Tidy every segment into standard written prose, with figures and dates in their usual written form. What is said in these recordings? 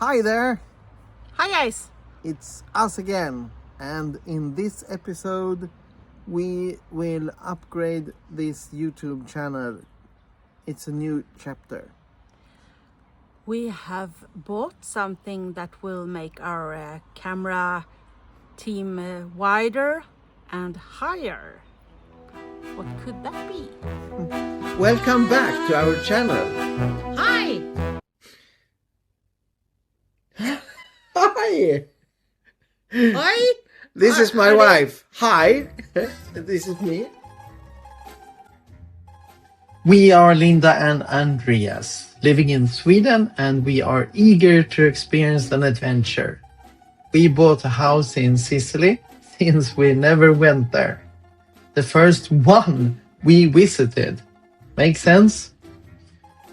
Hi there, Hi guys! it's us again, and in this episode we will upgrade this YouTube channel. It's a new chapter. We have bought something that will make our camera team wider and higher. What could that be? Welcome back to our channel. Hi! Hi! Hi! This is my wife. Hi! This is me. We are Linda and Andreas, living in Sweden, and we are eager to experience an adventure. We bought a house in Sicily since we never went there. The first one we visited. Make sense?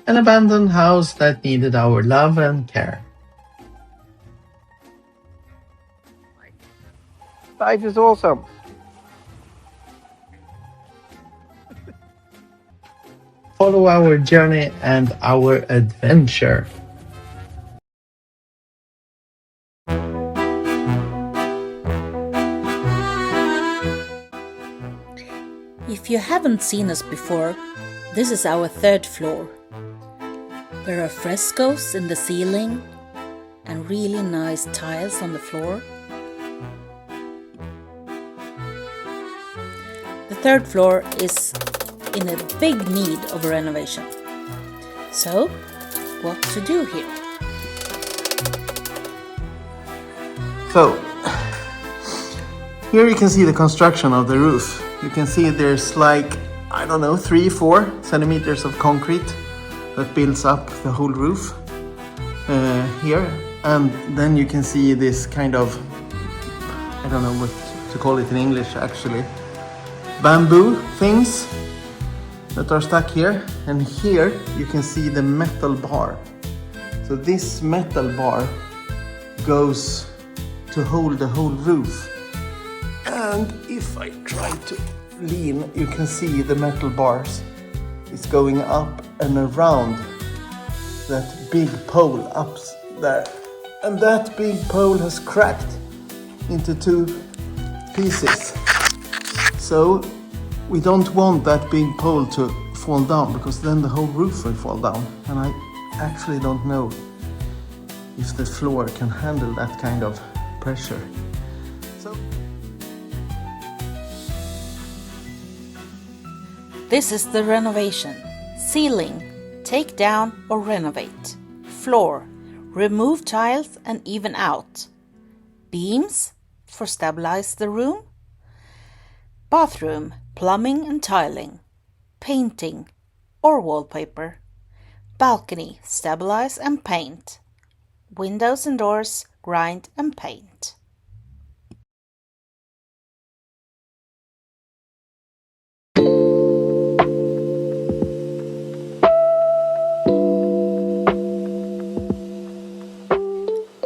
An abandoned house that needed our love and care. Life is awesome. Follow our journey and our adventure. If you haven't seen us before, this is our third floor. There are frescoes in the ceiling and really nice tiles on the floor. The third floor is in a big need of a renovation. So, what to do here? So, here you can see the construction of the roof. You can see there's like, 3-4 centimeters of concrete that builds up the whole roof here. And then you can see this kind of, I don't know what to call it in English actually, bamboo things that are stuck here. And here you can see the metal bar. So this metal bar goes to hold the whole roof. And if I try to lean, you can see the metal bars is going up and around that big pole up there. And that big pole has cracked into 2 pieces. So we don't want that big pole to fall down, because then the whole roof will fall down. And I actually don't know if the floor can handle that kind of pressure. This is the renovation. Ceiling, take down or renovate. Floor, remove tiles and even out. Beams, for stabilize the room. Bathroom, plumbing and tiling. Painting or wallpaper. Balcony, stabilize and paint. Windows and doors, grind and paint.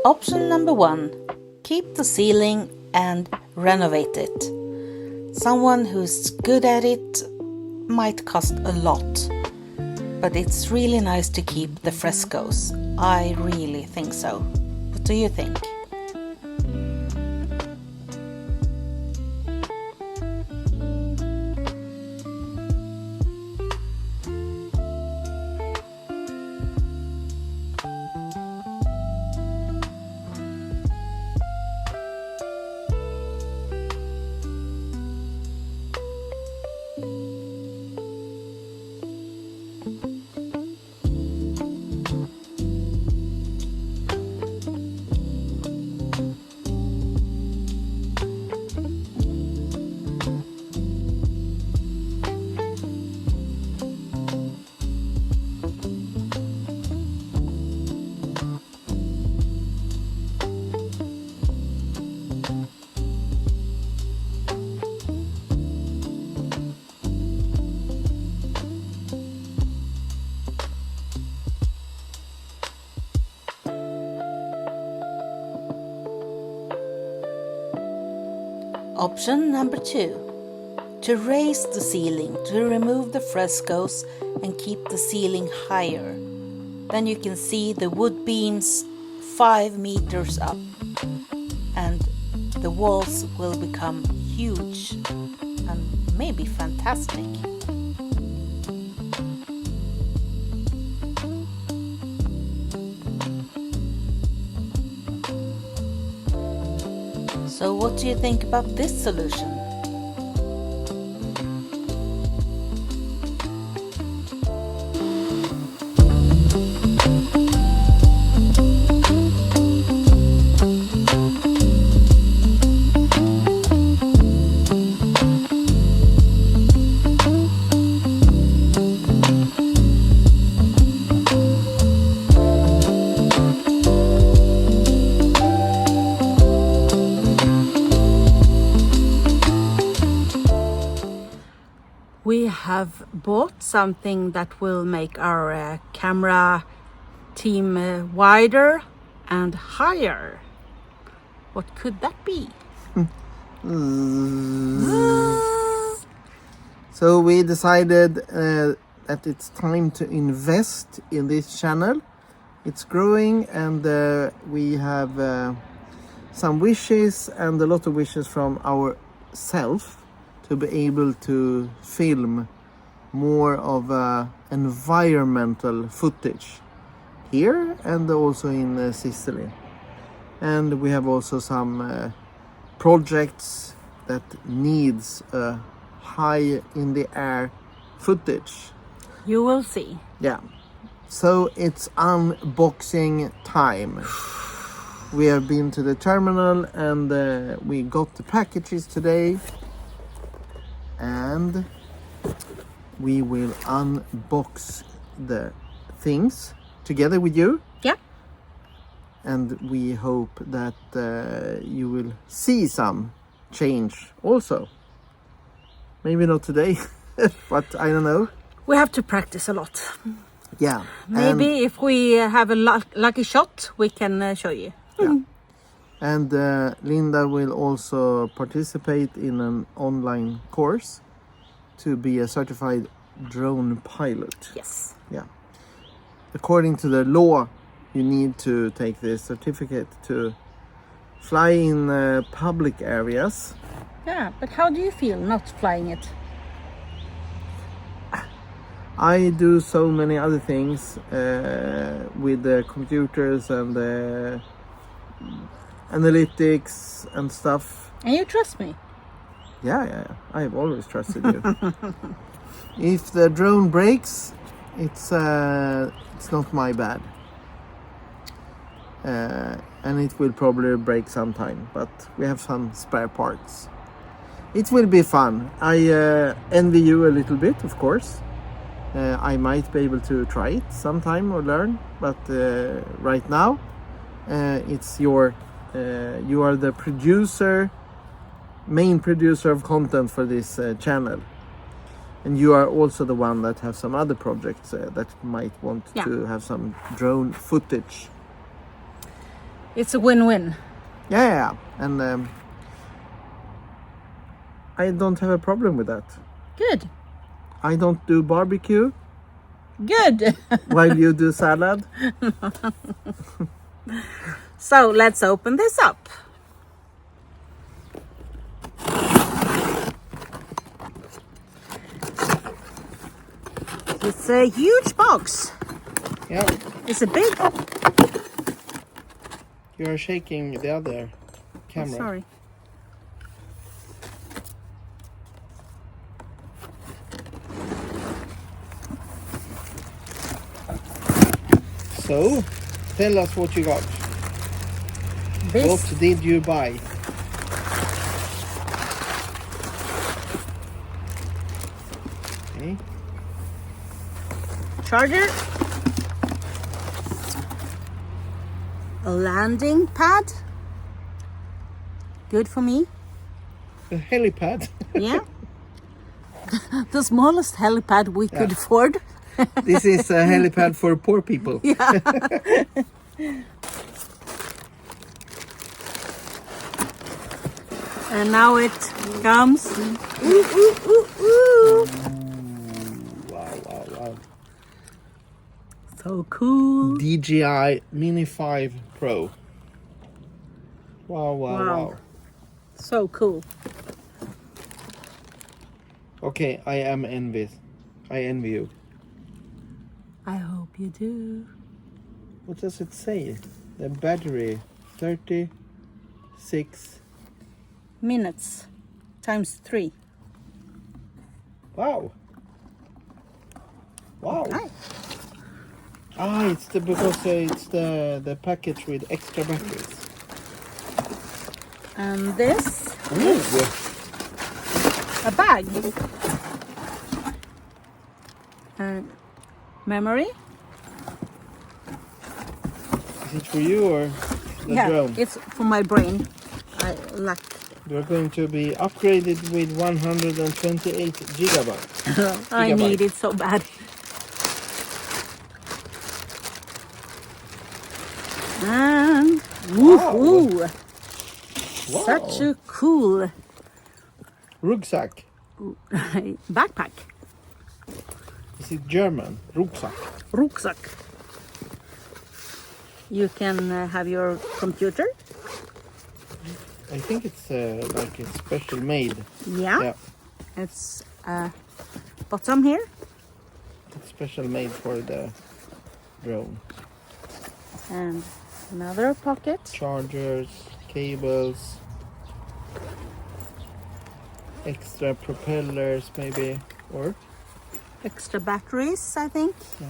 Option number 1. Keep the ceiling and renovate it. Someone who's good at it might cost a lot, but it's really nice to keep the frescoes. I really think so. What do you think? Option number 2. To raise the ceiling, to remove the frescoes and keep the ceiling higher. Then you can see the wood beams 5 meters up, and the walls will become huge and maybe fantastic. So what do you think about this solution? We have bought something that will make our camera team wider and higher. What could that be? So we decided that it's time to invest in this channel. It's growing, and we have some wishes and a lot of wishes from ourselves to be able to film more of environmental footage here and also in Sicily. And we have also some projects that needs a high in the air footage. You will see. Yeah. So it's unboxing time. We have been to the terminal and we got the packages today. And we will unbox the things together with you. Yeah. And we hope that you will see some change also. Maybe not today, but I don't know. We have to practice a lot. Yeah. Maybe if we have a lucky shot, we can show you. Yeah. And Linda will also participate in an online course to be a certified drone pilot. Yes. Yeah. According to the law, you need to take this certificate to fly in public areas. Yeah, but how do you feel not flying it? I do so many other things with the computers and the analytics and stuff. And you trust me? Yeah. I've always trusted you. If the drone breaks, it's not my bad. And it will probably break sometime, but we have some spare parts. It will be fun. I envy you a little bit, of course. I might be able to try it sometime or learn, but right now it's your you are the main producer of content for this channel, and you are also the one that have some other projects that might want to have some drone footage. It's a win-win. Yeah. And I don't have a problem with that. Good. I don't do barbecue Good. while you do salad. So let's open this up. It's a huge box. Yeah. It's a big. You are shaking the other camera. Sorry. So, tell us what you got. This. What did you buy? Okay. Charger. A landing pad. Good for me. A helipad. Yeah. The smallest helipad we could afford. This is a helipad for poor people. Yeah. And now it comes. Ooh, ooh, ooh, ooh. Wow. So cool. DJI Mini 5 Pro. Wow, wow, wow. So cool. Okay, I am envious. I envy you. I hope you do. What does it say? The battery 36. Minutes times 3. Wow. Wow. Okay. It's because it's the package with extra batteries. And this Ooh. a bag. And memory. Is it for you or the drone? It's for my brain. I like. You're going to be upgraded with 128 gigabytes. I need it so bad. And woohoo! Wow. Such a cool Rucksack. backpack. Is it German? Rucksack. Rucksack. You can have your computer. I think it's like a special made. Yeah. It's bottom here. It's special made for the drone. And another pocket. Chargers, cables, extra propellers maybe, or Extra batteries, I think. Yeah.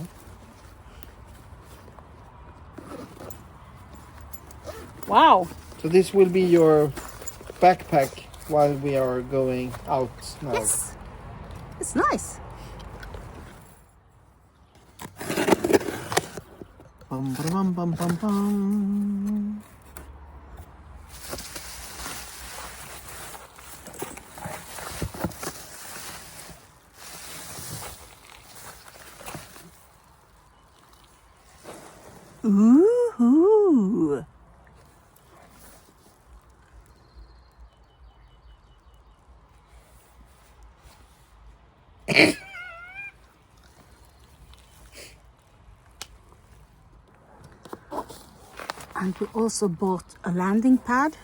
Wow. So this will be your backpack while we are going out now. Yes. It's nice. Bum, bum, bum, bum, bum. Ooh. And we also bought a landing pad.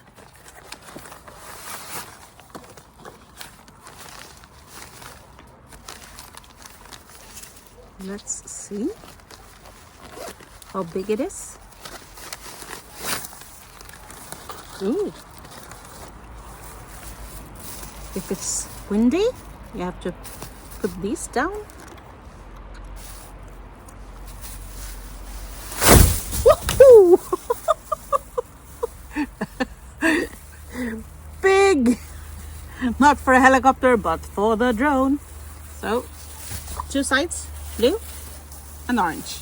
Let's see how big it is. Ooh. If it's windy, you have to put these down. Woohoo! Big! Not for a helicopter, but for the drone. So, 2 sides, blue and orange.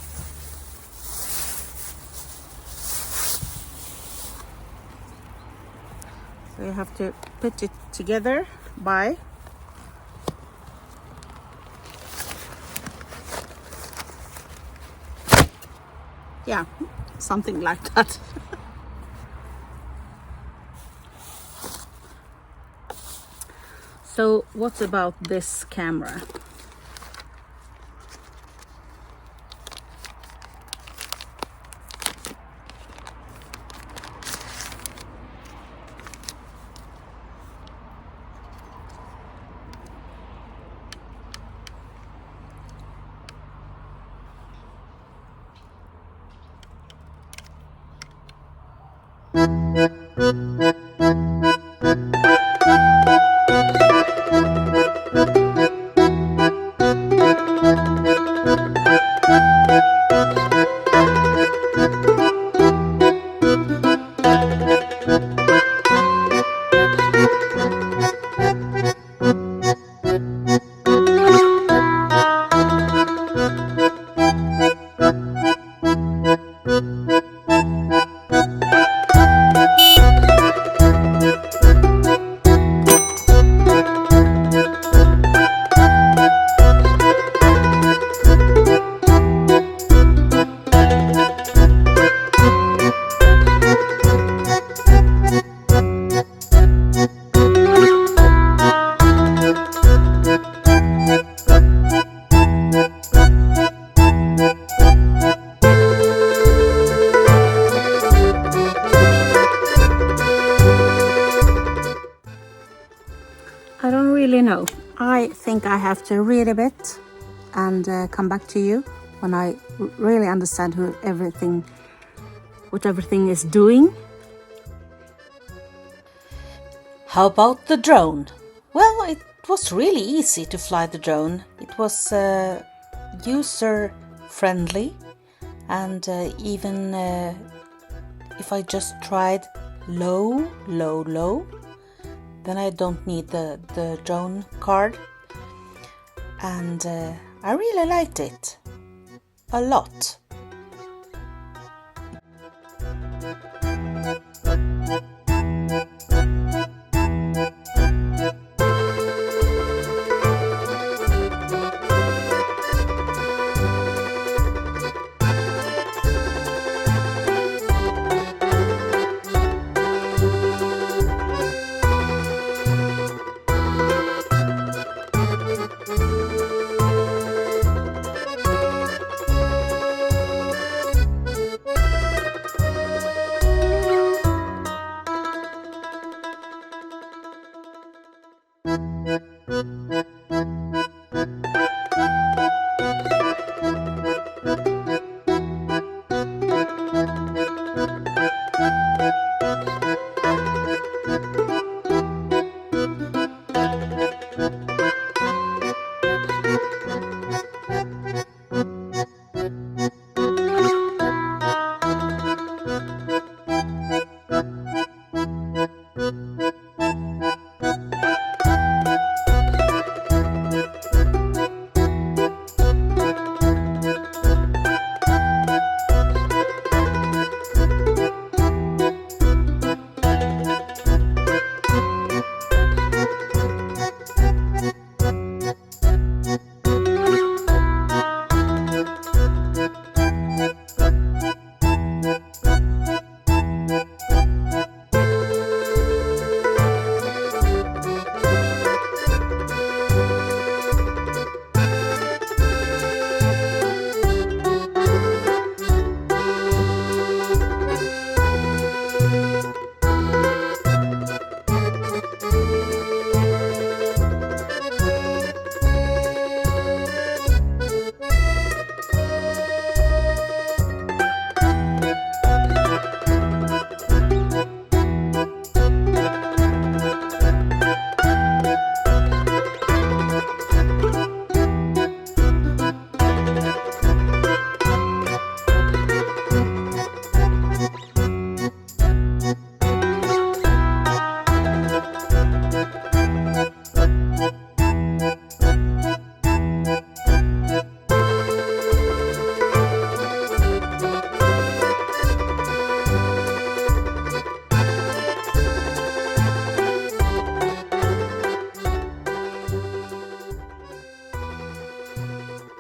So you have to put it together by something like that. So what about this camera? know, I think I have to read a bit and come back to you when I really understand what everything is doing. How about the drone? Well, it was really easy to fly the drone. It was user-friendly, and even if I just tried low, then I don't need the drone card. And I really liked it a lot.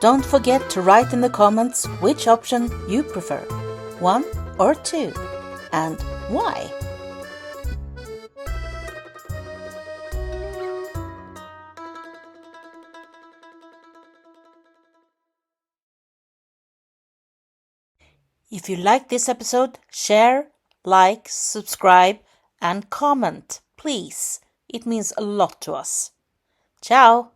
Don't forget to write in the comments which option you prefer, 1 or 2, and why. If you like this episode, share, like, subscribe, and comment, please. It means a lot to us. Ciao!